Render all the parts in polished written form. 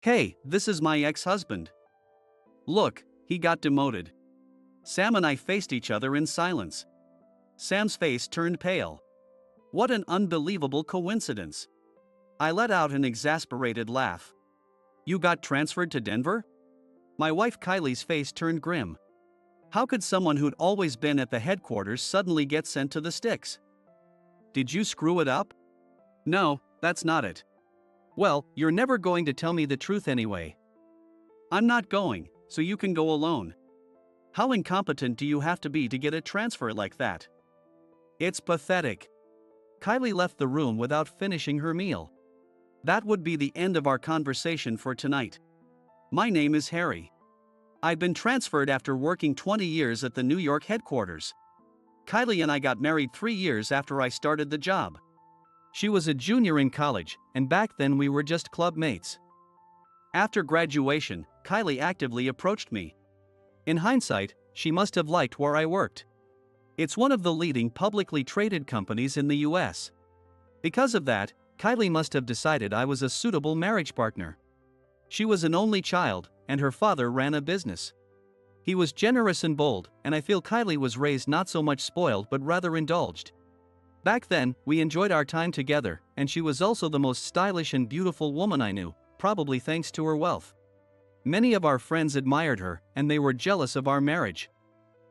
Hey, this is my ex-husband. Look, he got demoted. Sam and I faced each other in silence. Sam's face turned pale. What an unbelievable coincidence. I let out an exasperated laugh. You got transferred to Denver? My wife Kylie's face turned grim. How could someone who'd always been at the headquarters suddenly get sent to the sticks? Did you screw it up? No, that's not it. Well, you're never going to tell me the truth anyway. I'm not going, so you can go alone. How incompetent do you have to be to get a transfer like that? It's pathetic. Kylie left the room without finishing her meal. That would be the end of our conversation for tonight. My name is Harry. I've been transferred after working 20 years at the New York headquarters. Kylie and I got married 3 years after I started the job. She was a junior in college, and back then we were just club mates. After graduation, Kylie actively approached me. In hindsight, she must have liked where I worked. It's one of the leading publicly traded companies in the US. Because of that, Kylie must have decided I was a suitable marriage partner. She was an only child, and her father ran a business. He was generous and bold, and I feel Kylie was raised not so much spoiled but rather indulged. Back then, we enjoyed our time together, and she was also the most stylish and beautiful woman I knew, probably thanks to her wealth. Many of our friends admired her, and they were jealous of our marriage.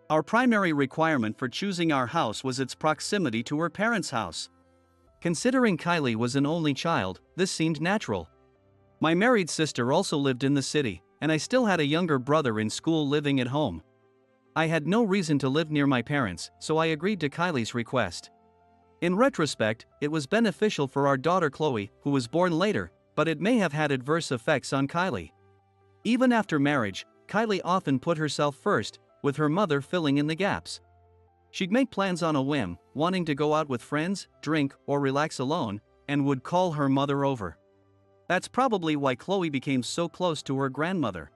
Our primary requirement for choosing our house was its proximity to her parents' house. Considering Kylie was an only child, this seemed natural. My married sister also lived in the city, and I still had a younger brother in school living at home. I had no reason to live near my parents, so I agreed to Kylie's request. In retrospect, it was beneficial for our daughter Chloe, who was born later, but it may have had adverse effects on Kylie. Even after marriage, Kylie often put herself first, with her mother filling in the gaps. She'd make plans on a whim, wanting to go out with friends, drink, or relax alone, and would call her mother over. That's probably why Chloe became so close to her grandmother.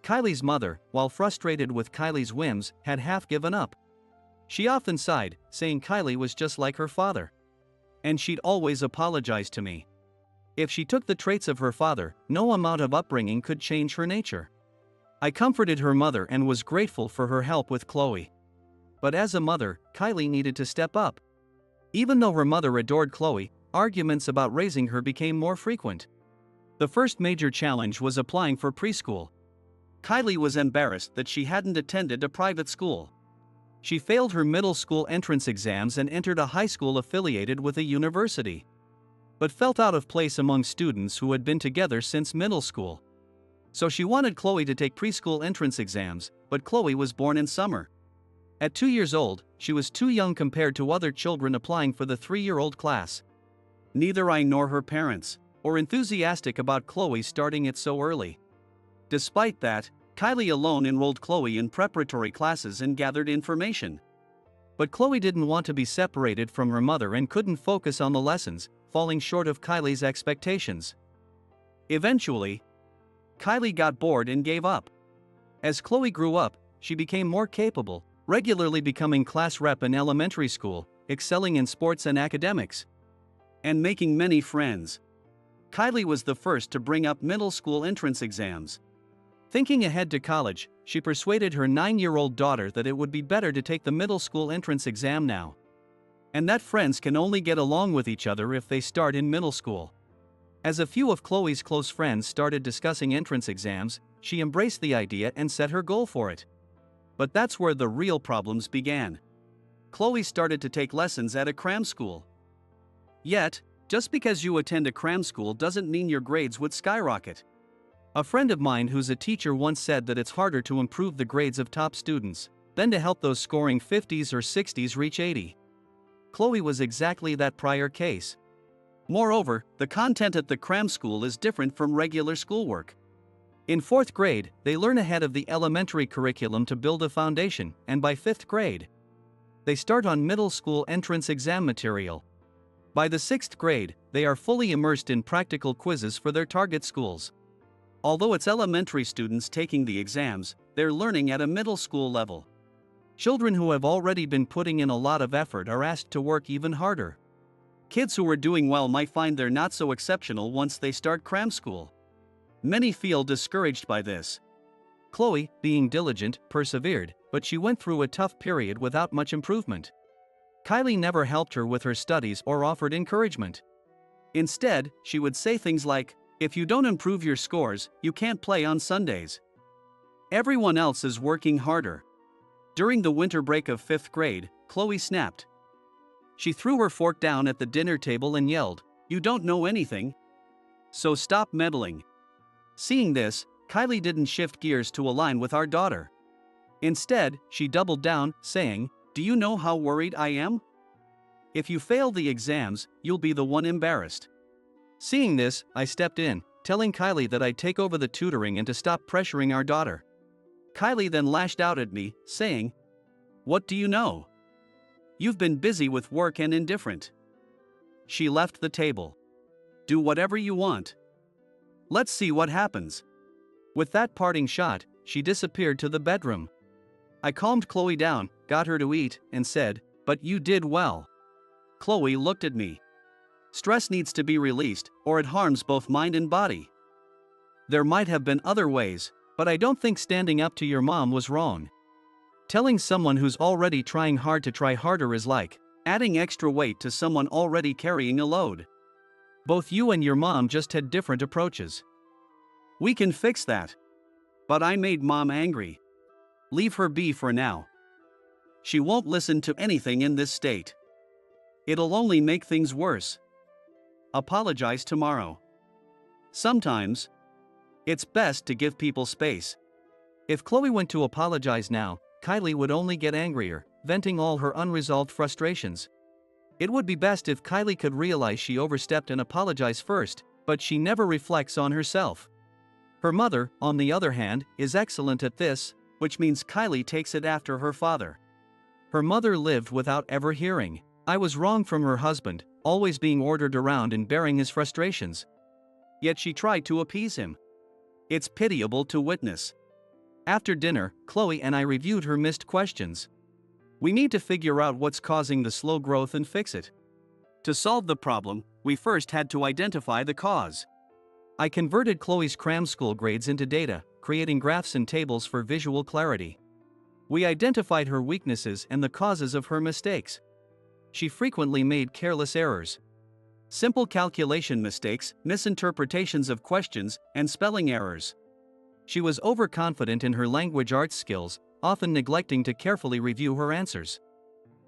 Kylie's mother, while frustrated with Kylie's whims, had half given up. She often sighed, saying Kylie was just like her father. And she'd always apologize to me. If she took the traits of her father, no amount of upbringing could change her nature. I comforted her mother and was grateful for her help with Chloe. But as a mother, Kylie needed to step up. Even though her mother adored Chloe, arguments about raising her became more frequent. The first major challenge was applying for preschool. Kylie was embarrassed that she hadn't attended a private school. She failed her middle school entrance exams and entered a high school affiliated with a university, but felt out of place among students who had been together since middle school. So she wanted Chloe to take preschool entrance exams, but Chloe was born in summer. At 2 years old, she was too young compared to other children applying for the 3-year-old class. Neither I nor her parents were enthusiastic about Chloe starting it so early. Despite that, Kylie alone enrolled Chloe in preparatory classes and gathered information. But Chloe didn't want to be separated from her mother and couldn't focus on the lessons, falling short of Kylie's expectations. Eventually, Kylie got bored and gave up. As Chloe grew up, she became more capable, regularly becoming class rep in elementary school, excelling in sports and academics, and making many friends. Kylie was the first to bring up middle school entrance exams. Thinking ahead to college, she persuaded her 9-year-old daughter that it would be better to take the middle school entrance exam now, and that friends can only get along with each other if they start in middle school. As a few of Chloe's close friends started discussing entrance exams, she embraced the idea and set her goal for it. But that's where the real problems began. Chloe started to take lessons at a cram school. Yet, just because you attend a cram school doesn't mean your grades would skyrocket. A friend of mine who's a teacher once said that it's harder to improve the grades of top students than to help those scoring 50s or 60s reach 80. Chloe was exactly that prior case. Moreover, the content at the cram school is different from regular schoolwork. In 4th grade, they learn ahead of the elementary curriculum to build a foundation, and by 5th grade, they start on middle school entrance exam material. By the 6th grade, they are fully immersed in practical quizzes for their target schools. Although it's elementary students taking the exams, they're learning at a middle school level. Children who have already been putting in a lot of effort are asked to work even harder. Kids who are doing well might find they're not so exceptional once they start cram school. Many feel discouraged by this. Chloe, being diligent, persevered, but she went through a tough period without much improvement. Kylie never helped her with her studies or offered encouragement. Instead, she would say things like, "If you don't improve your scores, you can't play on Sundays. Everyone else is working harder." During the winter break of 5th grade, Chloe snapped. She threw her fork down at the dinner table and yelled, "You don't know anything, so stop meddling." Seeing this, Kylie didn't shift gears to align with our daughter. Instead, she doubled down, saying, "Do you know how worried I am? If you fail the exams, you'll be the one embarrassed." Seeing this, I stepped in, telling Kylie that I'd take over the tutoring and to stop pressuring our daughter. Kylie then lashed out at me, saying, "What do you know? You've been busy with work and indifferent." She left the table. "Do whatever you want. Let's see what happens." With that parting shot, she disappeared to the bedroom. I calmed Chloe down, got her to eat, and said, "But you did well." Chloe looked at me. Stress needs to be released, or it harms both mind and body. There might have been other ways, but I don't think standing up to your mom was wrong. Telling someone who's already trying hard to try harder is like adding extra weight to someone already carrying a load. Both you and your mom just had different approaches. We can fix that. But I made mom angry. Leave her be for now. She won't listen to anything in this state. It'll only make things worse. Apologize tomorrow. Sometimes, it's best to give people space. If Chloe went to apologize now, Kylie would only get angrier, venting all her unresolved frustrations. It would be best if Kylie could realize she overstepped and apologize first, but she never reflects on herself. Her mother, on the other hand, is excellent at this, which means Kylie takes it after her father. Her mother lived without ever hearing, "I was wrong" from her husband, always being ordered around and bearing his frustrations. Yet she tried to appease him. It's pitiable to witness. After dinner, Chloe and I reviewed her missed questions. We need to figure out what's causing the slow growth and fix it. To solve the problem, we first had to identify the cause. I converted Chloe's cram school grades into data, creating graphs and tables for visual clarity. We identified her weaknesses and the causes of her mistakes. She frequently made careless errors. Simple calculation mistakes, misinterpretations of questions, and spelling errors. She was overconfident in her language arts skills, often neglecting to carefully review her answers.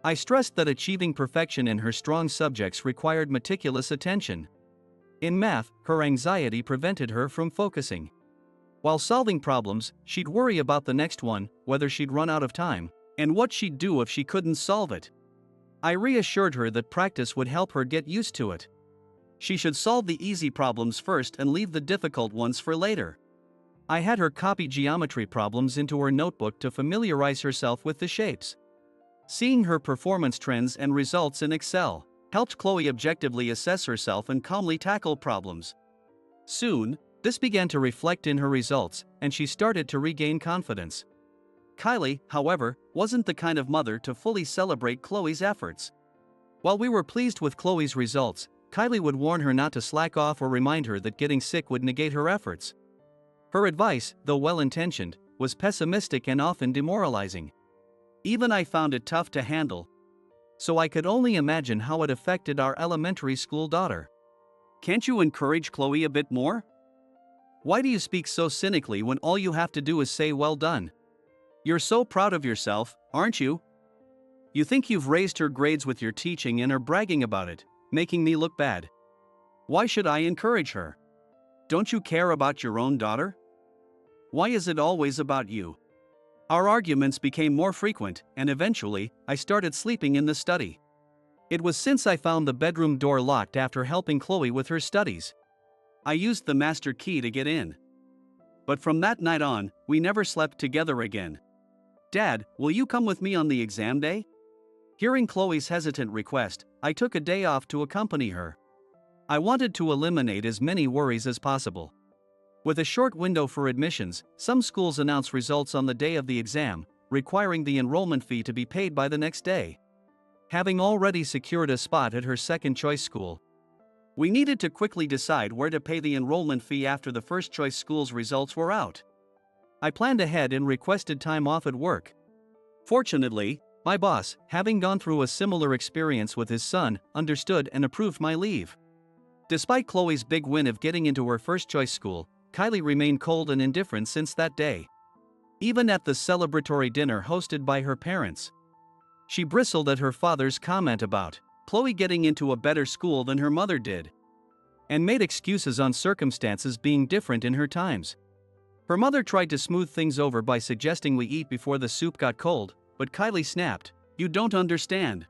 I stressed that achieving perfection in her strong subjects required meticulous attention. In math, her anxiety prevented her from focusing. While solving problems, she'd worry about the next one, whether she'd run out of time, and what she'd do if she couldn't solve it. I reassured her that practice would help her get used to it. She should solve the easy problems first and leave the difficult ones for later. I had her copy geometry problems into her notebook to familiarize herself with the shapes. Seeing her performance trends and results in Excel helped Chloe objectively assess herself and calmly tackle problems. Soon, this began to reflect in her results, and she started to regain confidence. Kylie, however, wasn't the kind of mother to fully celebrate Chloe's efforts. While we were pleased with Chloe's results, Kylie would warn her not to slack off or remind her that getting sick would negate her efforts. Her advice, though well-intentioned, was pessimistic and often demoralizing. Even I found it tough to handle. So I could only imagine how it affected our elementary school daughter. Can't you encourage Chloe a bit more? Why do you speak so cynically when all you have to do is say well done? You're so proud of yourself, aren't you? You think you've raised her grades with your teaching and are bragging about it, making me look bad. Why should I encourage her? Don't you care about your own daughter? Why is it always about you? Our arguments became more frequent, and eventually, I started sleeping in the study. It was since I found the bedroom door locked after helping Chloe with her studies. I used the master key to get in. But from that night on, we never slept together again. Dad, will you come with me on the exam day? Hearing Chloe's hesitant request, I took a day off to accompany her. I wanted to eliminate as many worries as possible. With a short window for admissions, some schools announce results on the day of the exam, requiring the enrollment fee to be paid by the next day. Having already secured a spot at her second choice school, We needed to quickly decide where to pay the enrollment fee after the first choice school's results were out. I planned ahead and requested time off at work. Fortunately, my boss, having gone through a similar experience with his son, understood and approved my leave. Despite Chloe's big win of getting into her first choice school, Kylie remained cold and indifferent since that day. Even at the celebratory dinner hosted by her parents, she bristled at her father's comment about Chloe getting into a better school than her mother did, and made excuses on circumstances being different in her times. Her mother tried to smooth things over by suggesting we eat before the soup got cold, but Kylie snapped, "You don't understand."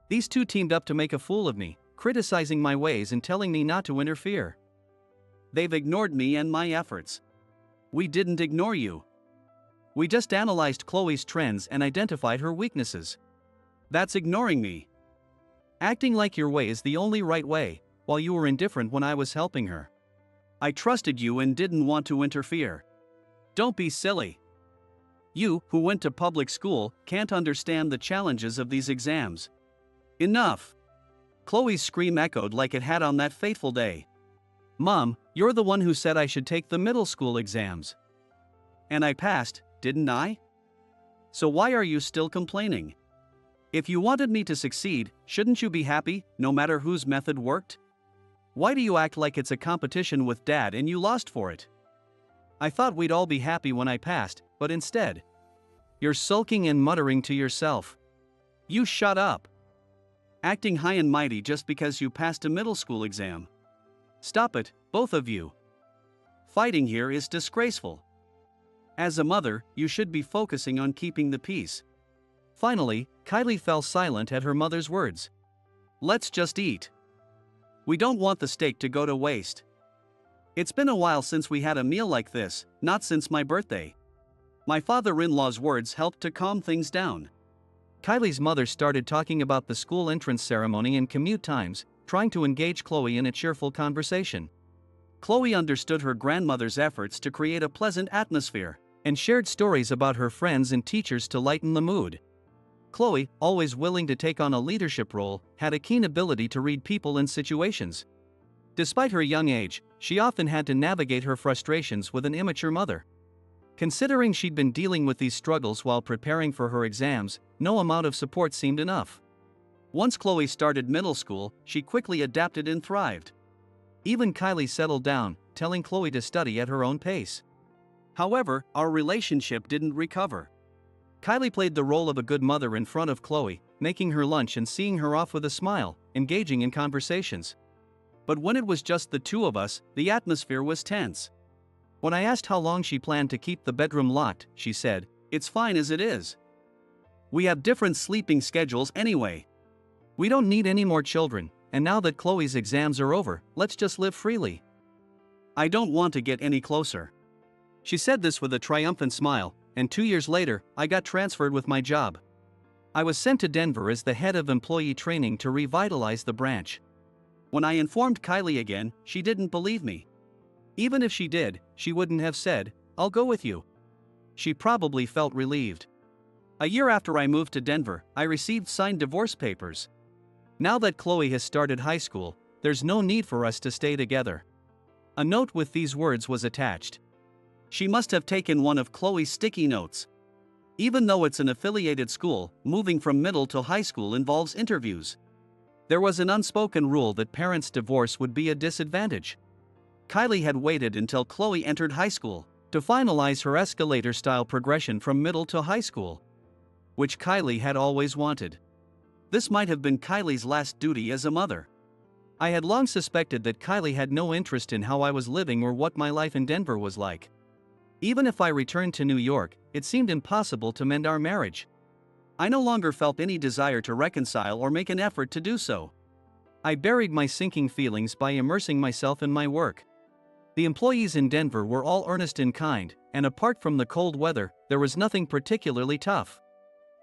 These two teamed up to make a fool of me, criticizing my ways and telling me not to interfere. They've ignored me and my efforts. We didn't ignore you. We just analyzed Chloe's trends and identified her weaknesses. That's ignoring me. Acting like your way is the only right way, while you were indifferent when I was helping her. I trusted you and didn't want to interfere. Don't be silly. You, who went to public school, can't understand the challenges of these exams. Enough. Chloe's scream echoed like it had on that fateful day. Mom, you're the one who said I should take the middle school exams. And I passed, didn't I? So why are you still complaining? If you wanted me to succeed, shouldn't you be happy, no matter whose method worked? Why do you act like it's a competition with Dad and you lost for it? I thought we'd all be happy when I passed, but instead, you're sulking and muttering to yourself. You shut up. Acting high and mighty just because you passed a middle school exam. Stop it, both of you. Fighting here is disgraceful. As a mother, you should be focusing on keeping the peace. Finally, Kylie fell silent at her mother's words. Let's just eat. We don't want the steak to go to waste. It's been a while since we had a meal like this, not since my birthday. My father-in-law's words helped to calm things down. Kylie's mother started talking about the school entrance ceremony and commute times, trying to engage Chloe in a cheerful conversation. Chloe understood her grandmother's efforts to create a pleasant atmosphere, and shared stories about her friends and teachers to lighten the mood. Chloe, always willing to take on a leadership role, had a keen ability to read people and situations. Despite her young age, she often had to navigate her frustrations with an immature mother. Considering she'd been dealing with these struggles while preparing for her exams, no amount of support seemed enough. Once Chloe started middle school, she quickly adapted and thrived. Even Kylie settled down, telling Chloe to study at her own pace. However, our relationship didn't recover. Kylie played the role of a good mother in front of Chloe, making her lunch and seeing her off with a smile, engaging in conversations. But when it was just the two of us, the atmosphere was tense. When I asked how long she planned to keep the bedroom locked, she said, "It's fine as it is. We have different sleeping schedules anyway. We don't need any more children, and now that Chloe's exams are over, let's just live freely." I don't want to get any closer. She said this with a triumphant smile, and 2 years later, I got transferred with my job. I was sent to Denver as the head of employee training to revitalize the branch. When I informed Kylie again, she didn't believe me. Even if she did, she wouldn't have said, "I'll go with you." She probably felt relieved. A year after I moved to Denver, I received signed divorce papers. Now that Chloe has started high school, there's no need for us to stay together. A note with these words was attached. She must have taken one of Chloe's sticky notes. Even though it's an affiliated school, moving from middle to high school involves interviews. There was an unspoken rule that parents' divorce would be a disadvantage. Kylie had waited until Chloe entered high school to finalize her escalator-style progression from middle to high school, which Kylie had always wanted. This might have been Kylie's last duty as a mother. I had long suspected that Kylie had no interest in how I was living or what my life in Denver was like. Even if I returned to New York, it seemed impossible to mend our marriage. I no longer felt any desire to reconcile or make an effort to do so. I buried my sinking feelings by immersing myself in my work. The employees in Denver were all earnest and kind, and apart from the cold weather, there was nothing particularly tough.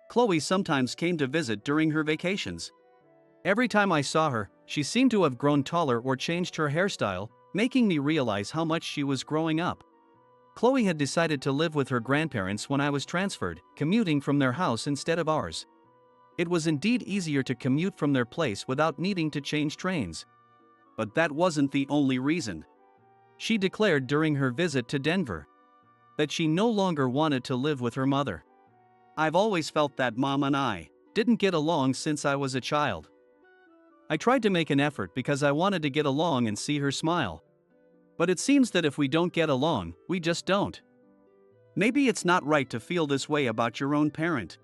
Chloe sometimes came to visit during her vacations. Every time I saw her, she seemed to have grown taller or changed her hairstyle, making me realize how much she was growing up. Chloe had decided to live with her grandparents when I was transferred, commuting from their house instead of ours. It was indeed easier to commute from their place without needing to change trains. But that wasn't the only reason. She declared during her visit to Denver that she no longer wanted to live with her mother. I've always felt that Mom and I Didn't get along since I was a child. I tried to make an effort because I wanted to get along and see her smile. But it seems that if we don't get along, we just don't. Maybe it's not right to feel this way about your own parent.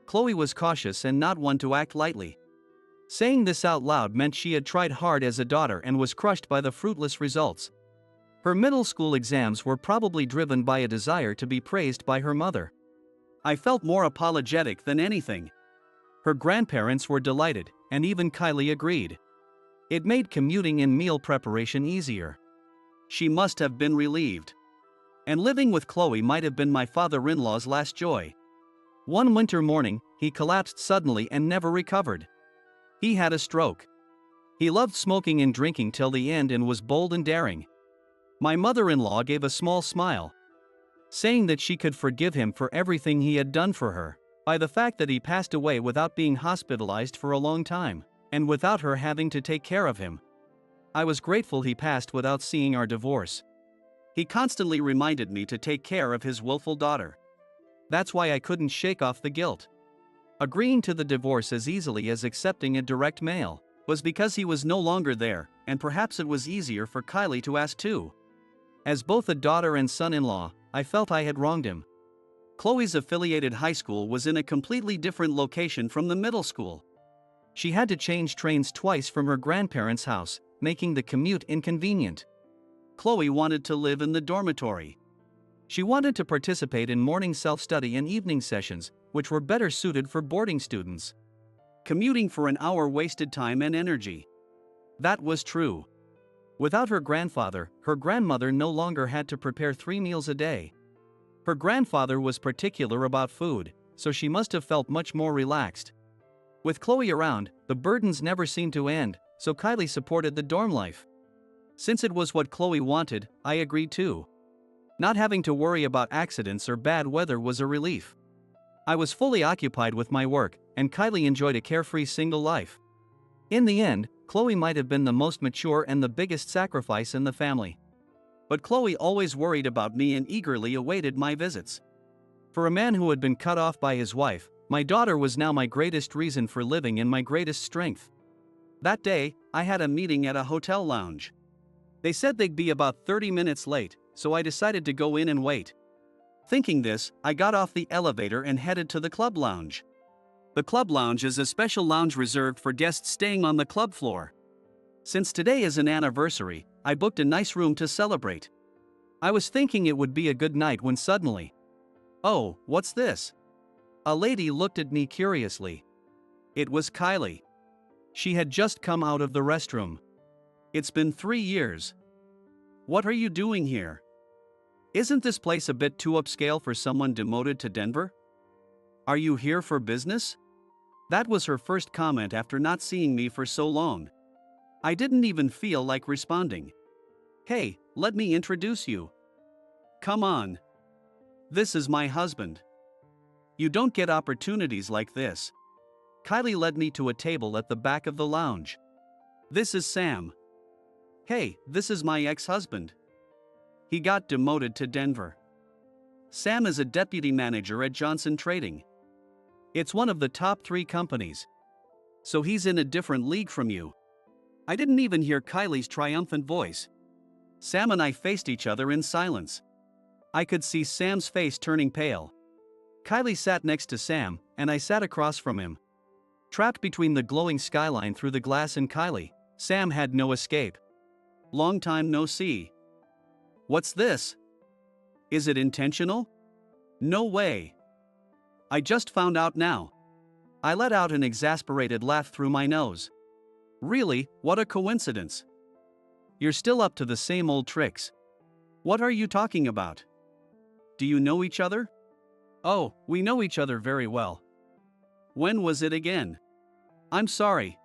Chloe was cautious and not one to act lightly. Saying this out loud meant she had tried hard as a daughter and was crushed by the fruitless results. Her middle school exams were probably driven by a desire to be praised by her mother. I felt more apologetic than anything. Her grandparents were delighted, and even Kylie agreed. It made commuting and meal preparation easier. She must have been relieved. And living with Chloe might have been my father-in-law's last joy. One winter morning, he collapsed suddenly and never recovered. He had a stroke. He loved smoking and drinking till the end and was bold and daring. My mother-in-law gave a small smile, saying that she could forgive him for everything he had done for her, by the fact that he passed away without being hospitalized for a long time, and without her having to take care of him. I was grateful he passed without seeing our divorce. He constantly reminded me to take care of his willful daughter. That's why I couldn't shake off the guilt. Agreeing to the divorce as easily as accepting a direct mail was because he was no longer there, and perhaps it was easier for Kylie to ask too. As both a daughter and son-in-law, I felt I had wronged him. Chloe's affiliated high school was in a completely different location from the middle school. She had to change trains twice from her grandparents' house, making the commute inconvenient. Chloe wanted to live in the dormitory. She wanted to participate in morning self-study and evening sessions, which were better suited for boarding students. Commuting for an hour wasted time and energy. That was true. Without her grandfather, her grandmother no longer had to prepare 3 meals a day. Her grandfather was particular about food, so she must have felt much more relaxed. With Chloe around, the burdens never seemed to end, so Kylie supported the dorm life. Since it was what Chloe wanted, I agreed too. Not having to worry about accidents or bad weather was a relief. I was fully occupied with my work, and Kylie enjoyed a carefree single life. In the end, Chloe might have been the most mature and the biggest sacrifice in the family. But Chloe always worried about me and eagerly awaited my visits. For a man who had been cut off by his wife, my daughter was now my greatest reason for living and my greatest strength. That day, I had a meeting at a hotel lounge. They said they'd be about 30 minutes late, so I decided to go in and wait. Thinking this, I got off the elevator and headed to the club lounge. The club lounge is a special lounge reserved for guests staying on the club floor. Since today is an anniversary, I booked a nice room to celebrate. I was thinking it would be a good night when suddenly, "Oh, what's this?" a lady looked at me curiously. It was Kylie. She had just come out of the restroom. "It's been 3 years. What are you doing here? Isn't this place a bit too upscale for someone demoted to Denver? Are you here for business?" That was her first comment after not seeing me for so long. I didn't even feel like responding. "Hey, let me introduce you. Come on. This is my husband. You don't get opportunities like this." Kylie led me to a table at the back of the lounge. "This is Sam. Hey, this is my ex-husband. He got demoted to Denver. Sam is a deputy manager at Johnson Trading. It's one of the top 3 companies. So he's in a different league from you." I didn't even hear Kylie's triumphant voice. Sam and I faced each other in silence. I could see Sam's face turning pale. Kylie sat next to Sam, and I sat across from him. Trapped between the glowing skyline through the glass and Kylie, Sam had no escape. "Long time no see. What's this? Is it intentional? No way. I just found out now." I let out an exasperated laugh through my nose. "Really, what a coincidence. You're still up to the same old tricks. What are you talking about? Do you know each other?" "Oh, we know each other very well." "When was it again?" "I'm sorry.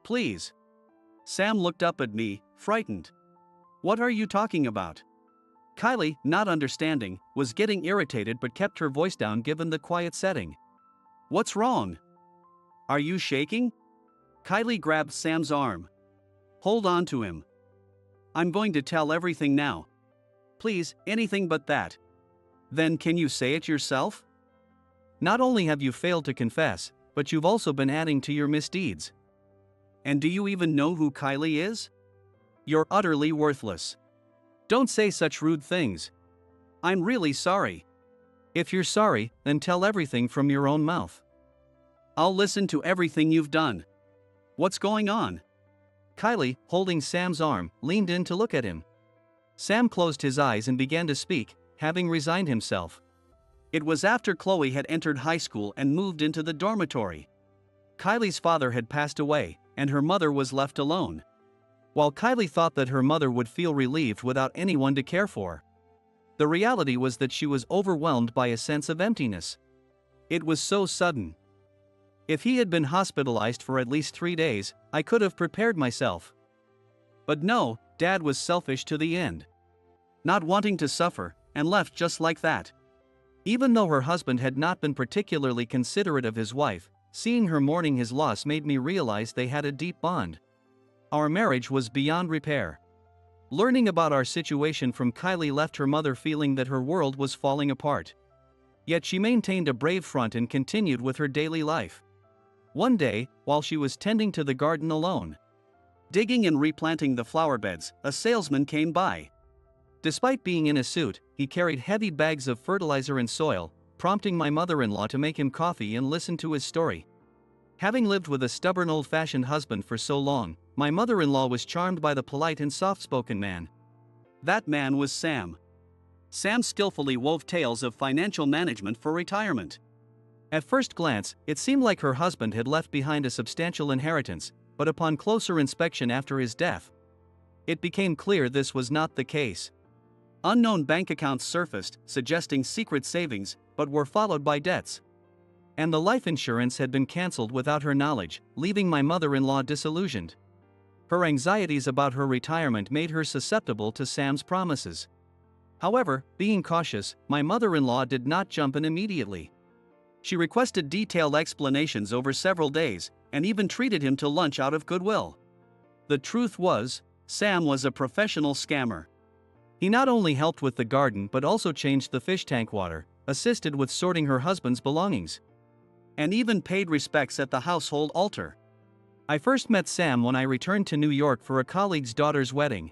Please." Sam looked up at me, frightened. "What are you talking about?" Kylie, not understanding, was getting irritated but kept her voice down given the quiet setting. "What's wrong? Are you shaking?" Kylie grabbed Sam's arm. Hold on to him. I'm going to tell everything now. Please, anything but that. Then can you say it yourself? Not only have you failed to confess, but you've also been adding to your misdeeds. And do you even know who Kylie is? You're utterly worthless. Don't say such rude things. I'm really sorry. If you're sorry, then tell everything from your own mouth. I'll listen to everything you've done. What's going on? Kylie, holding Sam's arm, leaned in to look at him. Sam closed his eyes and began to speak, having resigned himself. It was after Chloe had entered high school and moved into the dormitory. Kylie's father had passed away, and her mother was left alone. While Kylie thought that her mother would feel relieved without anyone to care for, the reality was that she was overwhelmed by a sense of emptiness. It was so sudden. If he had been hospitalized for at least 3 days, I could have prepared myself. But no, Dad was selfish to the end. Not wanting to suffer, and left just like that. Even though her husband had not been particularly considerate of his wife, seeing her mourning his loss made me realize they had a deep bond. Our marriage was beyond repair. Learning about our situation from Kylie left her mother feeling that her world was falling apart. Yet she maintained a brave front and continued with her daily life. One day, while she was tending to the garden alone, digging and replanting the flower beds, a salesman came by. Despite being in a suit, he carried heavy bags of fertilizer and soil, prompting my mother-in-law to make him coffee and listen to his story. Having lived with a stubborn old-fashioned husband for so long, my mother-in-law was charmed by the polite and soft-spoken man. That man was Sam. Sam skillfully wove tales of financial management for retirement. At first glance, it seemed like her husband had left behind a substantial inheritance, but upon closer inspection after his death, it became clear this was not the case. Unknown bank accounts surfaced, suggesting secret savings, but were followed by debts. And the life insurance had been cancelled without her knowledge, leaving my mother-in-law disillusioned. Her anxieties about her retirement made her susceptible to Sam's promises. However, being cautious, my mother-in-law did not jump in immediately. She requested detailed explanations over several days, and even treated him to lunch out of goodwill. The truth was, Sam was a professional scammer. He not only helped with the garden but also changed the fish tank water, assisted with sorting her husband's belongings, and even paid respects at the household altar. I first met Sam when I returned to New York for a colleague's daughter's wedding.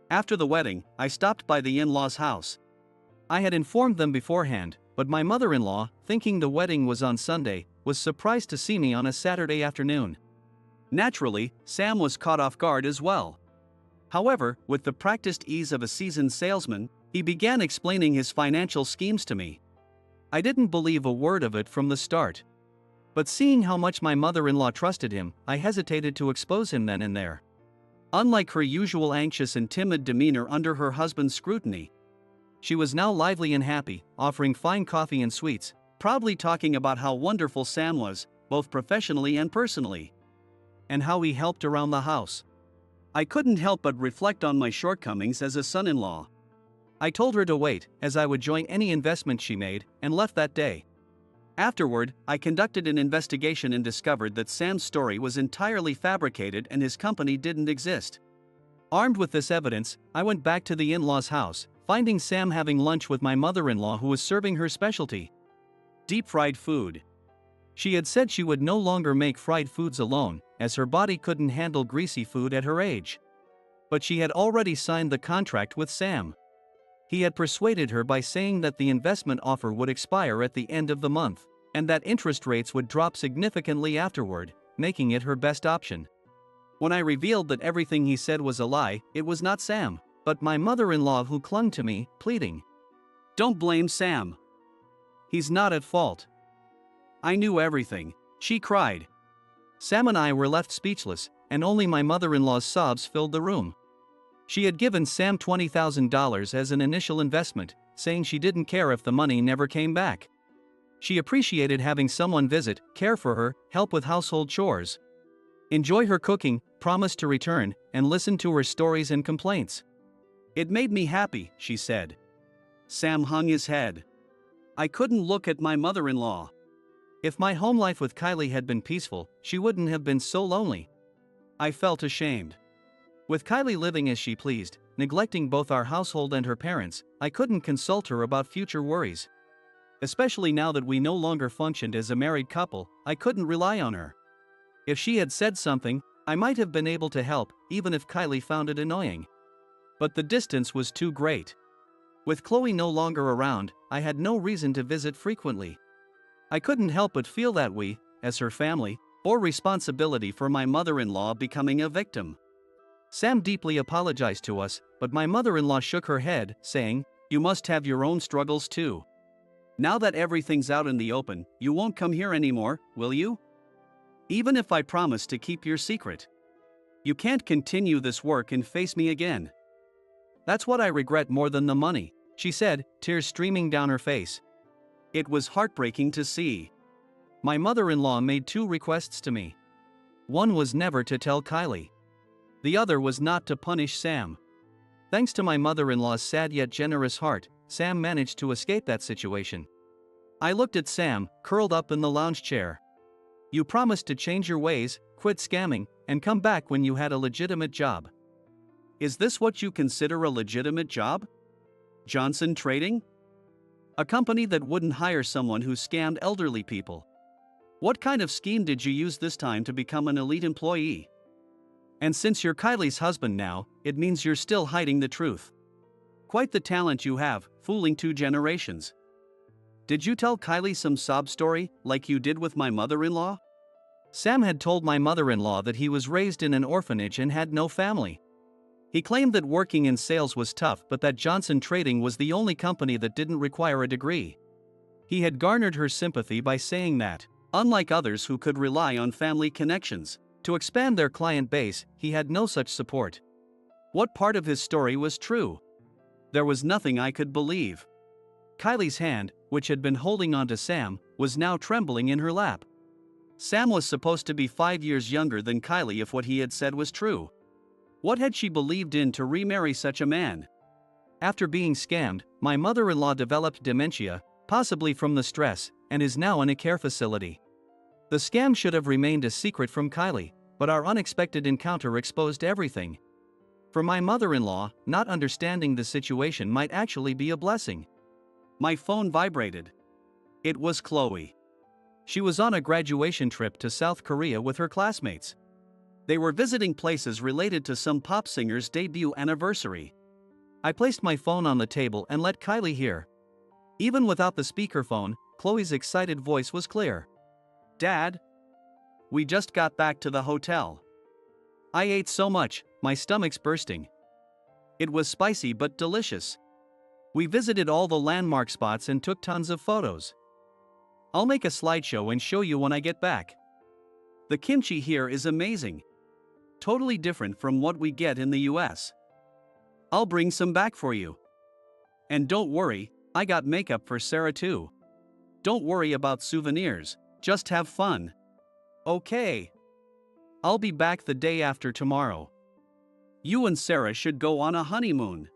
After the wedding, I stopped by the in-laws' house. I had informed them beforehand, but my mother-in-law, thinking the wedding was on Sunday, was surprised to see me on a Saturday afternoon. Naturally, Sam was caught off guard as well. However, with the practiced ease of a seasoned salesman, he began explaining his financial schemes to me. I didn't believe a word of it from the start. But seeing how much my mother-in-law trusted him, I hesitated to expose him then and there. Unlike her usual anxious and timid demeanor under her husband's scrutiny, she was now lively and happy, offering fine coffee and sweets, proudly talking about how wonderful Sam was, both professionally and personally, and how he helped around the house. I couldn't help but reflect on my shortcomings as a son-in-law. I told her to wait, as I would join any investment she made, and left that day. Afterward, I conducted an investigation and discovered that Sam's story was entirely fabricated and his company didn't exist. Armed with this evidence, I went back to the in-laws' house, finding Sam having lunch with my mother-in-law who was serving her specialty: deep-fried food. She had said she would no longer make fried foods alone, as her body couldn't handle greasy food at her age. But she had already signed the contract with Sam. He had persuaded her by saying that the investment offer would expire at the end of the month, and that interest rates would drop significantly afterward, making it her best option. When I revealed that everything he said was a lie, it was not Sam, but my mother-in-law who clung to me, pleading, "Don't blame Sam. He's not at fault." "I knew everything," she cried. Sam and I were left speechless, and only my mother-in-law's sobs filled the room. She had given Sam $20,000 as an initial investment, saying she didn't care if the money never came back. She appreciated having someone visit, care for her, help with household chores, enjoy her cooking, promise to return, and listen to her stories and complaints. "It made me happy," she said. Sam hung his head. I couldn't look at my mother-in-law. If my home life with Kylie had been peaceful, she wouldn't have been so lonely. I felt ashamed. With Kylie living as she pleased, neglecting both our household and her parents, I couldn't consult her about future worries. Especially now that we no longer functioned as a married couple, I couldn't rely on her. If she had said something, I might have been able to help, even if Kylie found it annoying. But the distance was too great. With Chloe no longer around, I had no reason to visit frequently. I couldn't help but feel that we, as her family, bore responsibility for my mother-in-law becoming a victim. Sam deeply apologized to us, but my mother-in-law shook her head, saying, "You must have your own struggles too. Now that everything's out in the open, you won't come here anymore, will you? Even if I promise to keep your secret. You can't continue this work and face me again." "That's what I regret more than the money," she said, tears streaming down her face. It was heartbreaking to see. My mother-in-law made 2 requests to me. One was never to tell Kylie. The other was not to punish Sam. Thanks to my mother-in-law's sad yet generous heart, Sam managed to escape that situation. I looked at Sam, curled up in the lounge chair. "You promised to change your ways, quit scamming, and come back when you had a legitimate job." "Is this what you consider a legitimate job? Johnson Trading? A company that wouldn't hire someone who scammed elderly people. What kind of scheme did you use this time to become an elite employee? And since you're Kylie's husband now, it means you're still hiding the truth. Quite the talent you have, fooling 2 generations. Did you tell Kylie some sob story, like you did with my mother-in-law?" Sam had told my mother-in-law that he was raised in an orphanage and had no family. He claimed that working in sales was tough but that Johnson Trading was the only company that didn't require a degree. He had garnered her sympathy by saying that, unlike others who could rely on family connections to expand their client base, he had no such support. What part of his story was true? There was nothing I could believe. Kylie's hand, which had been holding onto Sam, was now trembling in her lap. Sam was supposed to be 5 years younger than Kylie if what he had said was true. What had she believed in to remarry such a man? After being scammed, my mother-in-law developed dementia, possibly from the stress, and is now in a care facility. The scam should have remained a secret from Kylie, but our unexpected encounter exposed everything. For my mother-in-law, not understanding the situation might actually be a blessing. My phone vibrated. It was Chloe. She was on a graduation trip to South Korea with her classmates. They were visiting places related to some pop singer's debut anniversary. I placed my phone on the table and let Kylie hear. Even without the speakerphone, Chloe's excited voice was clear. "Dad, we just got back to the hotel. I ate so much, my stomach's bursting. It was spicy but delicious. We visited all the landmark spots and took tons of photos. I'll make a slideshow and show you when I get back. The kimchi here is amazing. Totally different from what we get in the US. I'll bring some back for you. And don't worry, I got makeup for Sarah too. Don't worry about souvenirs, just have fun. Okay. I'll be back the day after tomorrow. You and Sarah should go on a honeymoon.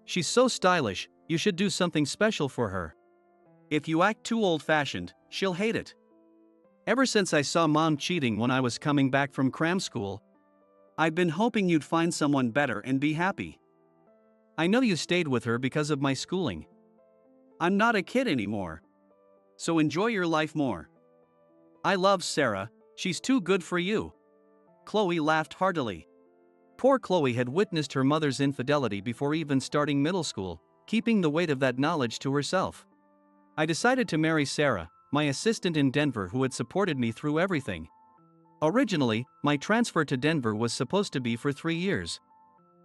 She's so stylish, you should do something special for her. If you act too old-fashioned, she'll hate it. Ever since I saw Mom cheating when I was coming back from cram school, I've been hoping you'd find someone better and be happy. I know you stayed with her because of my schooling. I'm not a kid anymore. So enjoy your life more. I love Sarah, she's too good for you." Chloe laughed heartily. Poor Chloe had witnessed her mother's infidelity before even starting middle school, keeping the weight of that knowledge to herself. I decided to marry Sarah, my assistant in Denver who had supported me through everything. Originally, my transfer to Denver was supposed to be for 3 years.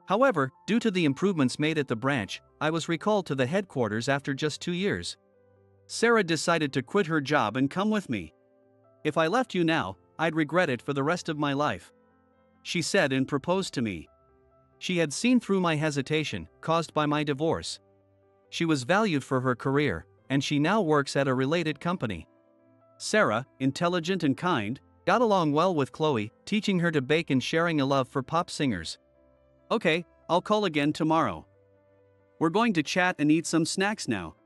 However, due to the improvements made at the branch, I was recalled to the headquarters after just 2 years. Sarah decided to quit her job and come with me. "If I left you now, I'd regret it for the rest of my life," she said and proposed to me. She had seen through my hesitation, caused by my divorce. She was valued for her career, and she now works at a related company. Sarah, intelligent and kind, got along well with Chloe, teaching her to bake and sharing a love for pop singers. "Okay, I'll call again tomorrow. We're going to chat and eat some snacks now.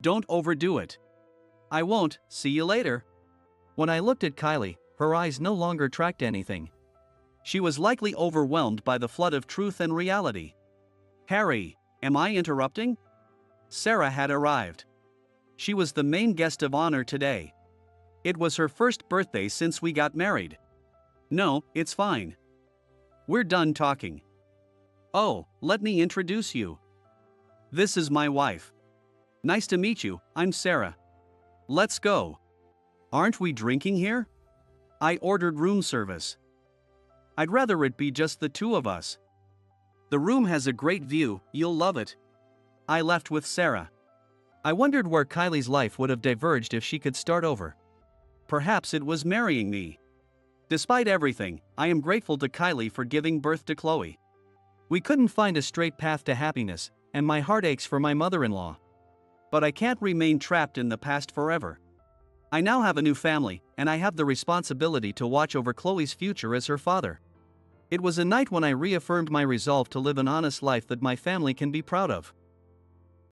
Don't overdo it." "I won't, see you later." When I looked at Kylie, her eyes no longer tracked anything. She was likely overwhelmed by the flood of truth and reality. Harry, am I interrupting? Sarah had arrived. She was the main guest of honor today. It was her first birthday since we got married. No, it's fine. We're done talking. Oh, let me introduce you. This is my wife. Nice to meet you, I'm Sarah. Let's go. Aren't we drinking here? I ordered room service. I'd rather it be just the two of us. The room has a great view, you'll love it. I left with Sarah. I wondered where Kylie's life would have diverged if she could start over. Perhaps it was marrying me. Despite everything, I am grateful to Kylie for giving birth to Chloe. We couldn't find a straight path to happiness, and my heart aches for my mother-in-law. But I can't remain trapped in the past forever. I now have a new family, and I have the responsibility to watch over Chloe's future as her father. It was a night when I reaffirmed my resolve to live an honest life that my family can be proud of.